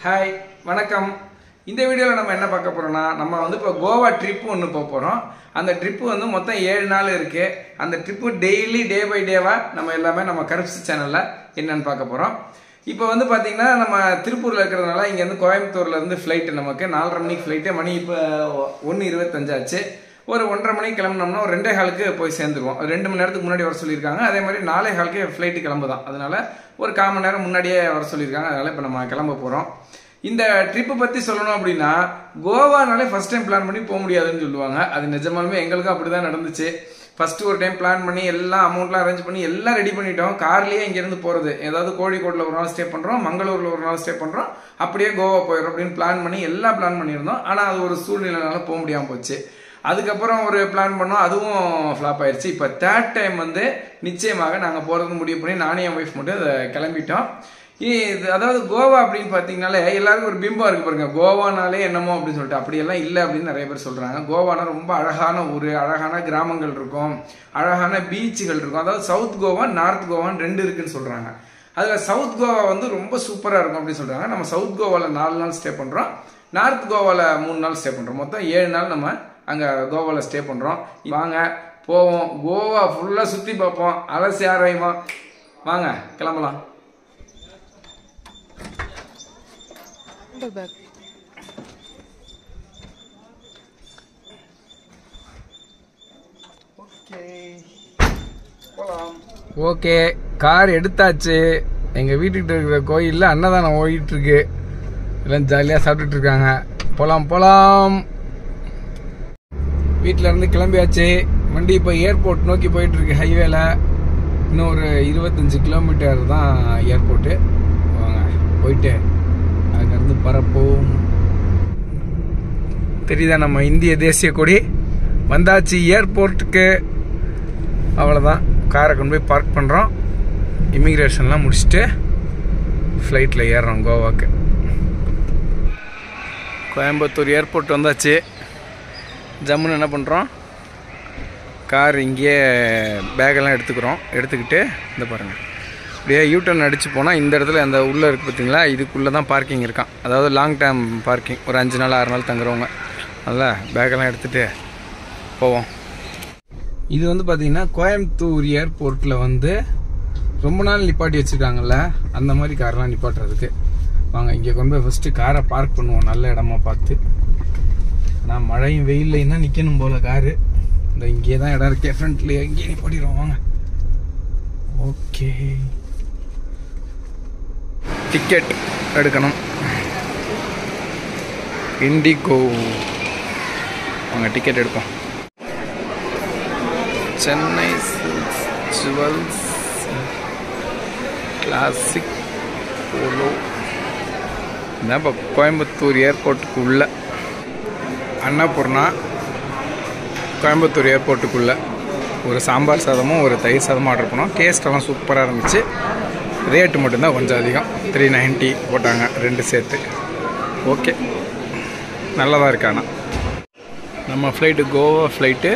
Hi வணக்கம். இந்த வீடியோவில் நம்ம என்ன பார்க்க போகிறோம்னா, நம்ம வந்து இப்போ கோவா ட்ரிப்பு ஒன்று போக போகிறோம். அந்த ட்ரிப்பு வந்து மொத்தம் 7 நாள் இருக்குது. அந்த ட்ரிப்பு டெய்லி டே பை டேவாக நம்ம எல்லாமே நம்ம கருப்ஸ் சேனலில் என்னென்னு பார்க்க போகிறோம். இப்போ வந்து பார்த்தீங்கன்னா நம்ம திருப்பூரில் இருக்கிறதுனால இங்கேருந்து கோயம்புத்தூர்லேருந்து ஃப்ளைட்டு நமக்கு 4:30 மணிக்கு ஃப்ளைட்டு. மணி இப்போ 1:25 ஆச்சு. ஒரு 1:30 மணிக்கு கிளம்புனோம்னா ஒரு 2:15க்கு போய் சேர்ந்துருவோம். 2 மணி நேரத்துக்கு முன்னாடி வர சொல்லியிருக்காங்க. அதே மாதிரி 4:15க்கு ஃப்ளைட்டு கிளம்புதான். அதனால ஒரு 1/4 மணி நேரம் முன்னாடியே வர சொல்லியிருக்காங்க. அதனால இப்போ நம்ம கிளம்ப போகிறோம். இந்த ட்ரிப்பை பற்றி சொல்லணும் அப்படின்னா, கோவானாலே ஃபர்ஸ்ட் டைம் பிளான் பண்ணி போக முடியாதுன்னு சொல்லுவாங்க. அது நிஜமாலுமே எங்களுக்கும் அப்படி தான் நடந்துச்சு. ஃபர்ஸ்ட் ஒரு டைம் பிளான் பண்ணி எல்லாம் அமௌண்ட்லாம் அரேஞ்ச் பண்ணி எல்லாம் ரெடி பண்ணிட்டோம். கார்லேயே இங்கேருந்து போகிறது, ஏதாவது கோழிக்கோட்டில் ஒரு நாள் ஸ்டே பண்ணுறோம், மங்களூரில் ஒரு நாள் ஸ்டே பண்ணுறோம், அப்படியே கோவா போயிடும் அப்படின்னு பிளான் பண்ணி எல்லாம் பிளான் பண்ணியிருந்தோம். ஆனால் அது ஒரு சூழ்நிலைனால போக முடியாமல் போச்சு. அதுக்கப்புறம் ஒரு பிளான் பண்ணோம், அதுவும் ஃப்ளாப் ஆயிடுச்சு. இப்போ 3rd டைம் வந்து நிச்சயமாக நாங்கள் போகிறதுக்கு முடிவு பண்ணி நானும் என் ஒய்ஃப் மட்டும் அதை கிளம்பிட்டோம். இது அதாவது கோவா அப்படின்னு பார்த்தீங்கனாலே எல்லாருக்கும் ஒரு பிம்பம் இருக்கு பாருங்க, கோவானாலே என்னமோ அப்படின்னு சொல்லிட்டு. அப்படியெல்லாம் இல்லை அப்படின்னு நிறைய பேர் சொல்கிறாங்க. கோவானா ரொம்ப அழகான ஊர், அழகான கிராமங்கள் இருக்கும், அழகான பீச்சுகள் இருக்கும். அதாவது சவுத் கோவா நார்த் கோவான்னு 2 இருக்குன்னு சொல்கிறாங்க. அதில் சவுத் கோவா வந்து ரொம்ப சூப்பராக இருக்கும் அப்படின்னு சொல்கிறாங்க. நம்ம சவுத் கோவாவில் 4 நாள் ஸ்டே பண்ணுறோம், நார்த் கோவாவில் 3 நாள் ஸ்டே பண்ணுறோம். மொத்தம் 7 நாள் நம்ம அங்கே கோவாவில் ஸ்டே பண்ணுறோம். வாங்க போவோம், கோவா ஃபுல்லாக சுற்றி பார்ப்போம், அலசி ஆராயுவோம். வாங்க கிளம்பலாம். ஓகே, கார் எடுத்தாச்சு. எங்கள் வீட்டுக்கிட்ட இருக்கிற கோயிலில் அன்னதானம் ஓடிட்டு இருக்கு. எல்லாம் ஜாலியாக சாப்பிட்டுட்டு இருக்காங்க. போகலாம். வீட்டில் இருந்து கிளம்பியாச்சு. வண்டி இப்போ ஏர்போர்ட் நோக்கி போயிட்டு இருக்கு. ஹைவேல இன்னும் ஒரு 25 கிலோமீட்டர் தான் ஏர்போர்ட்டு. வாங்க போயிட்டு அங்கேருந்து பறப்போம். தெரியுதா நம்ம இந்திய தேசிய கொடி? வந்தாச்சு ஏர்போர்ட்டுக்கு. அவ்வளோதான், காரை கொண்டு போய் பார்க் பண்ணுறோம். இமிக்ரேஷன்லாம் முடிச்சுட்டு ஃப்ளைட்டில் ஏறுறோம் கோவாக்கு. கோயம்புத்தூர் ஏர்போர்ட் வந்தாச்சு. ஜம்முன்னு என்ன பண்ணுறோம், கார் இங்கேயே பேக்கெல்லாம் எடுத்துக்கிட்டு இந்த பாருங்கள், அப்படியே யூட்டர்ன் அடித்து போனால் இந்த இடத்துல அந்த உள்ளே இருக்குது பார்த்தீங்களா, இதுக்குள்ளே தான் பார்க்கிங் இருக்கான். அதாவது லாங் டேர்ம் பார்க்கிங், ஒரு 5 நாள் 6 நாள் தங்குறவங்க. அதில் பேக்கெல்லாம் எடுத்துகிட்டு போவோம். இது வந்து பார்த்திங்கன்னா கோயம்புத்தூர் ஏர்போர்ட்டில் வந்து ரொம்ப நாள் நிப்பாட்டி வச்சுருக்காங்கல்ல, அந்த மாதிரி காரெலாம் நிப்பாட்டுறதுக்கு. வாங்க இங்கே கொண்டு போய் ஃபஸ்ட்டு காரை பார்க் பண்ணுவோம், நல்ல இடமா பார்த்து. ஆனால் மழையும் வெயில்லையும் தான் நிற்கணும் போல் காரு. இந்த இங்கே தான் இடம் இருக்கே, ஃப்ரண்ட்லேயே இங்கே நிப்பாட்டிடுவோம். வாங்க. ஓகே, டிக்கெட் எடுக்கணும். இண்டிகோ. வாங்க டிக்கெட் எடுப்போம். Chennai jewels classic polo. இதான் இப்போ கோயம்புத்தூர் ஏர்போர்ட்டுக்கு உள்ள அன்னபூர்ணா. கோயம்புத்தூர் ஏர்போர்ட்டுக்குள்ளே ஒரு சாம்பார் சாதமும் ஒரு தயிர் சாதமும் ஆர்டர் பண்ணோம். டேஸ்ட்டெல்லாம் சூப்பராக இருந்துச்சு. ரேட்டு மட்டும்தான் கொஞ்சம் அதிகம், 390 போட்டாங்க 2 சேர்த்து. ஓகே, நல்லதாக இருக்கு. ஆனால் நம்ம ஃப்ளைட்டு கோவா ஃப்ளைட்டு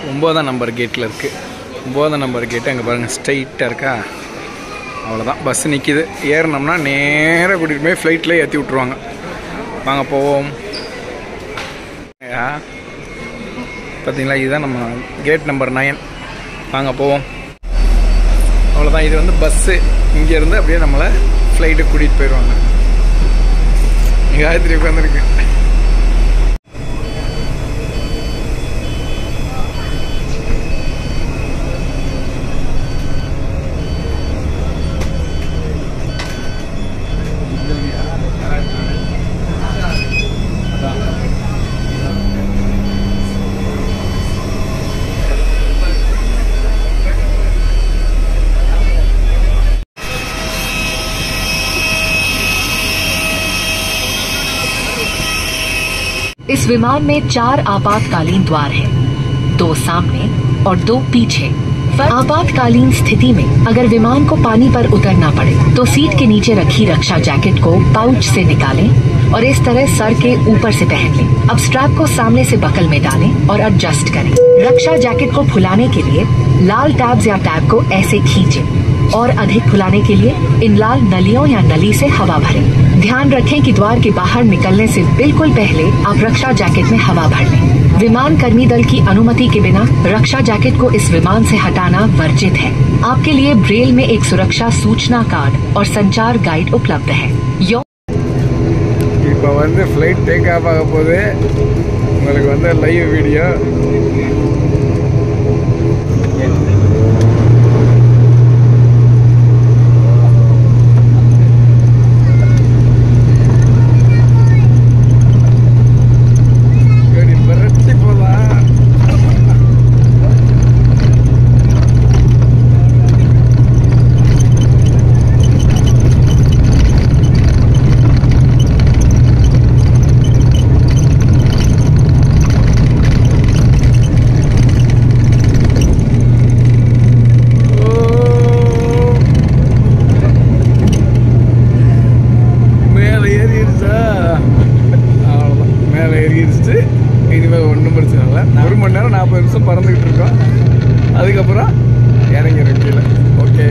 9ஆம் நம்பர் கேட்டில் இருக்குது. 9ஆம் நம்பர் கேட்டு அங்கே பாருங்கள், ஸ்ட்ரைட்டாக இருக்கா. அவ்வளோதான், பஸ்ஸு நிற்கிது. ஏறினோம்னா நேராக கூட்டிகிட்டு போய் ஃப்ளைட்டில் ஏற்றி விட்ருவாங்க. வாங்க போவோம். பார்த்தீங்களா, இதுதான் நம்ம கேட் நம்பர் 9. வாங்க போவோம். அவ்வளோதான், இது வந்து பஸ்ஸு. இங்கேருந்து அப்படியே நம்மளை ஃப்ளைட்டு கூட்டிகிட்டு போயிடுவாங்க. காயத்ரி உட்காந்துருக்கு. इस विमान में 4 आपातकालीन द्वार हैं, 2 सामने और 2 पीछे। आपातकालीन स्थिति में अगर विमान को पानी पर उतरना पड़े तो सीट के नीचे रखी रक्षा जैकेट को पाउच से निकालें और इस तरह सर के ऊपर से पहन लें। अब स्ट्रैप को सामने से बकल में डालें और एडजस्ट करें। रक्षा जैकेट को फुलाने के लिए लाल टैब्स या टैब को ऐसे खींचें। और अधिक फुलाने के लिए इन लाल नलियों या नली से हवा भरें। ध्यान रखें कि द्वार के बाहर निकलने से बिल्कुल पहले आप रक्षा जैकेट में हवा भर लें। विमान कर्मी दल की अनुमति के बिना रक्षा जैकेट को इस विमान से हटाना वर्जित है। आपके लिए ब्रेल में एक सुरक्षा सूचना कार्ड और संचार गाइड उपलब्ध है। இப்போ வந்து ஃப்ளைட் டேக் ஆஃப் ஆக போகுது. உங்களுக்கு வந்து லைவ் வீடியோ. இனிமேல் ஒன்றும் பிரச்சனை இல்லை. 1 மணி நேரம் 40 நிமிஷம் பறந்துக்கிட்டு இருக்கோம். அதுக்கப்புறம் இறங்கிடும் கீழே. ஓகே,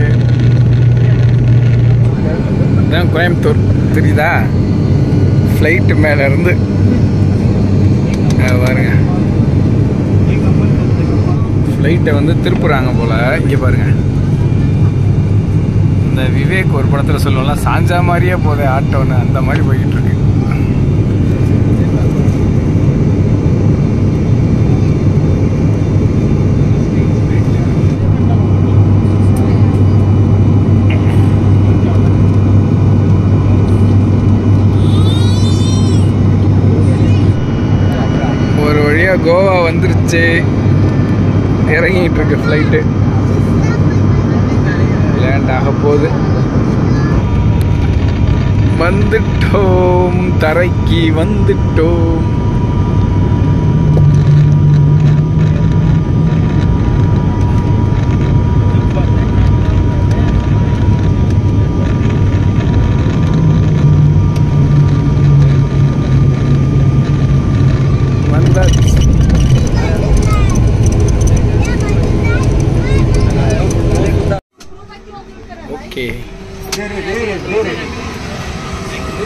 இதுதான் கோயம்புத்தூர் தெரியுதா? ஃப்ளைட்டு மேலேருந்து பாருங்க, ஃப்ளைட்டை வந்து திருப்புறாங்க போல். இங்கே பாருங்கள், இந்த விவேக் ஒரு படத்தில் சொல்லுவோம்ல, சாஞ்சா மாதிரியே போதே ஆட்டோன்னு, அந்த மாதிரி போய்கிட்டு இருக்கு. கோவா வந்துருச்சு, இறங்கிட்டு இருக்கு ஃப்ளைட்டு, லேண்ட் ஆக போகுது. வந்துட்டோம், தரைக்கு வந்துட்டோம்.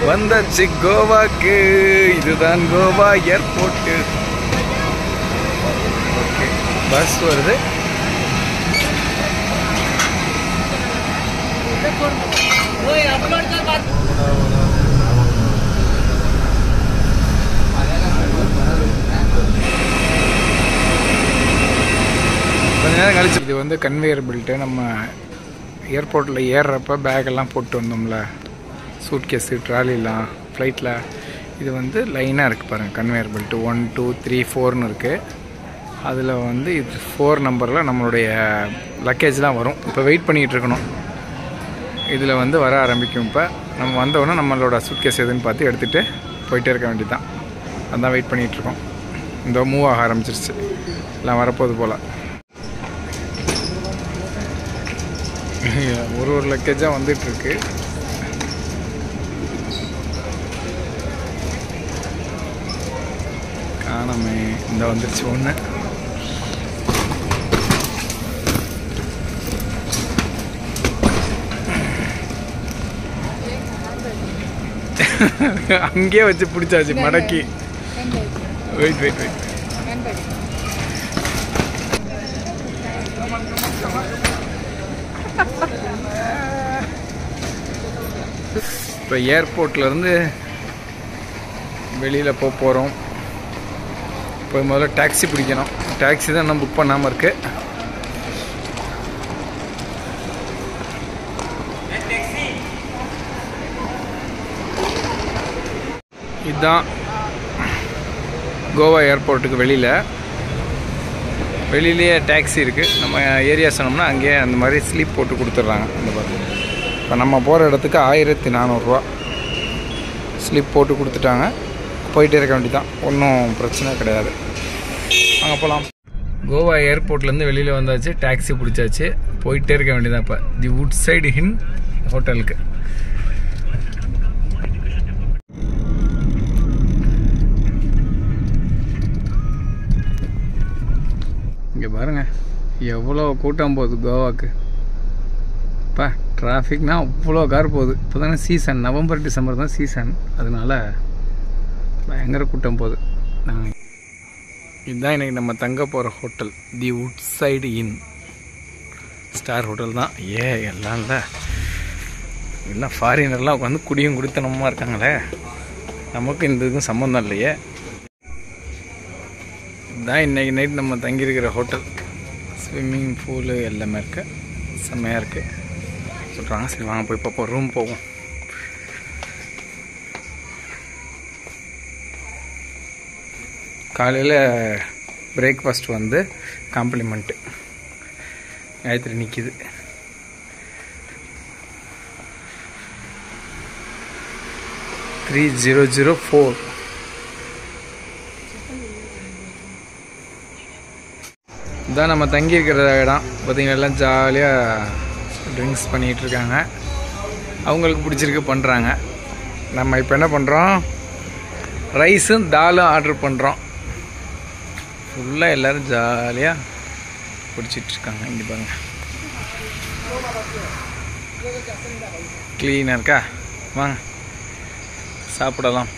வந்தாச்சு கோவாக்கு. இதுதான் கோவா ஏர்போர்ட்டு. ஓகே, பஸ் வருது. கொஞ்ச நேரம் கழிச்சு. இது வந்து கன்வேயர் பெல்ட்டு. நம்ம ஏர்போர்ட்டில் ஏறுறப்ப பேக்கெல்லாம் போட்டு வந்தோம்ல, சூட்கேஸு, ட்ராலிலாம் ஃப்ளைட்டில், இது வந்து லைனாக இருக்குது பாருங்கள். கன்வேயர் பெல்ட்டு 1 2 3 4ன்னு இருக்குது. அதில் வந்து இது 4 நம்பரில் நம்மளுடைய லக்கேஜ்லாம் வரும். இப்போ வெயிட் பண்ணிகிட்டு இருக்கணும். இதில் வந்து வர ஆரம்பிக்கும். இப்போ நம்ம வந்தோடனே நம்மளோட சூட்கேஸ் எதுன்னு பார்த்து எடுத்துகிட்டு போயிட்டே இருக்க வேண்டியதுதான். அதான் வெயிட் பண்ணிகிட்ருக்கோம். இந்த மூவ் ஆக ஆரம்பிச்சிருச்சு, எல்லாம் வரப்போகுது போல். ஒரு லக்கேஜாக வந்துட்டுருக்கு. காணமே, இந்த வந்துருச்சு ஒன்று. அங்கேயே வச்சு பிடிச்சாச்சு மடக்கி. Wait wait wait. இப்போ ஏர்போர்ட்லேருந்து வெளியில் போகிறோம். இப்போ முதல்ல டாக்ஸி பிடிக்கணும். டாக்ஸி தான் இன்னும் புக் பண்ணாமல் இருக்குது. இதுதான் கோவா ஏர்போர்ட்டுக்கு வெளியிலேயே டாக்ஸி இருக்குது. நம்ம ஏரியா சொன்னோம்னா அங்கேயே அந்த மாதிரி ஸ்லீப் போட்டு கொடுத்துட்றாங்க. அந்த மாதிரி இப்போ நம்ம போகிற இடத்துக்கு 1400 ரூபா ஸ்லீப் போட்டு கொடுத்துட்டாங்க. போயிட்டே இருக்க வேண்டியதான், ஒன்றும் பிரச்சனை கிடையாது. அங்கே போகலாம். கோவா ஏர்போர்ட்லேருந்து வெளியில் வந்தாச்சு, டாக்ஸி பிடிச்சாச்சு, போயிட்டே இருக்க வேண்டியதான். இப்போ தி வுட் சைடு ஹின் ஹோட்டலுக்கு. இங்கே பாருங்கள் எவ்வளோ கூட்டம் போகுது கோவாக்கு. இப்போ டிராஃபிக்னா அவ்வளோ கார் போகுது. இப்போ தானே சீசன், நவம்பர் டிசம்பர் தான் சீசன், அதனால பயங்கர கூட்டம் போகுது. இதுதான் இன்றைக்கி நம்ம தங்க போகிற ஹோட்டல், தி உட்சைடு இன். ஸ்டார் ஹோட்டல் தான். எல்லாம் இல்லை, எல்லாம் ஃபாரினர்லாம் உட்காந்து குடியும் குடித்தனமாக இருக்காங்களே, நமக்கு இந்த இதுக்கும் சம்மந்தம் இல்லையே. இதுதான் இன்றைக்கி நைட் நம்ம தங்கியிருக்கிற ஹோட்டல். ஸ்விம்மிங் பூலு எல்லாமே இருக்குது, செம்மையாக இருக்குது சொல்கிறாங்க. சரி வாங்க போய் பார்ப்போம், ரூம் போவோம். காலையில் பிரேக்ஃபாஸ்ட் வந்து காம்ப்ளிமெண்ட்டு. காயத்ரி நிற்கிது. $3004. இதான் நம்ம தங்கியிருக்கிற இடம். பார்த்திங்கன்னா எல்லாம் ஜாலியாக ட்ரிங்க்ஸ் பண்ணிகிட்ருக்காங்க, அவங்களுக்கு பிடிச்சிருக்கு பண்ணுறாங்க. நம்ம இப்போ என்ன பண்ணுறோம், ரைஸும் தாலும் ஆர்டர் பண்ணுறோம். ஃபுல்லாக எல்லோரும் ஜாலியாக பிடிச்சிட்ருக்காங்க. இங்கே பாருங்க, க்ளீனாக இருக்கா. வாங்க சாப்பிடலாம்.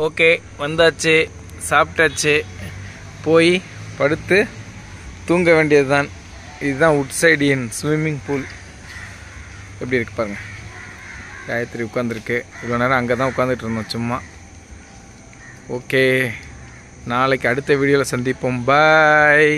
ஓகே, வந்தாச்சு, சாப்பிட்டாச்சு, போய் படுத்து தூங்க வேண்டியது தான். இதுதான் உட்சைடு இன் ஸ்விம்மிங் பூல். எப்படி இருக்கு பாருங்கள். காயத்ரி உட்காந்துருக்கு. இவ்வளோ நேரம் அங்கே தான் உட்காந்துட்டு இருந்தோம் சும்மா. ஓகே, நாளைக்கு அடுத்த வீடியோவில் சந்திப்போம். பாய்.